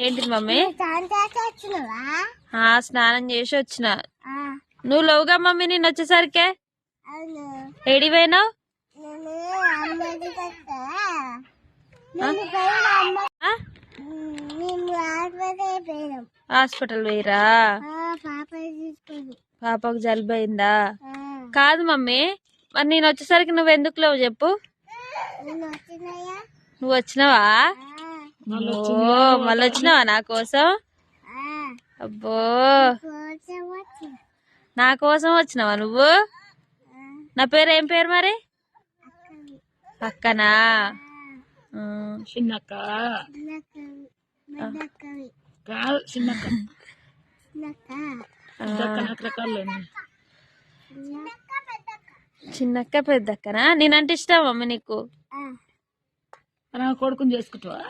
ఏంటి మమ్మీ? స్నానం చేసి వచ్చిన. నువ్వు లోగా మమ్మీ నేను వచ్చేసరికే ఏడిపోయినావు? హాస్పిటల్ పోయిరా? పాపకు జలుబు అయిందా? కాదు మమ్మీ, మరి నేను వచ్చేసరికి నువ్వు ఎందుకు లేవు చెప్పు? నువ్వు వచ్చినావా? మళ్ళీ వచ్చినావా నా కోసం? అబ్బో, నా కోసం వచ్చినావా నువ్వు? నా పేరు ఏం పేరు మరి? అక్కనా? చిన్నక్క చిన్నక్క చిన్నక్క పెద్దక్కనా? నేనంటే ఇష్టం మమ్మీ నీకు? కొడుకుని చేసుకుంటావా?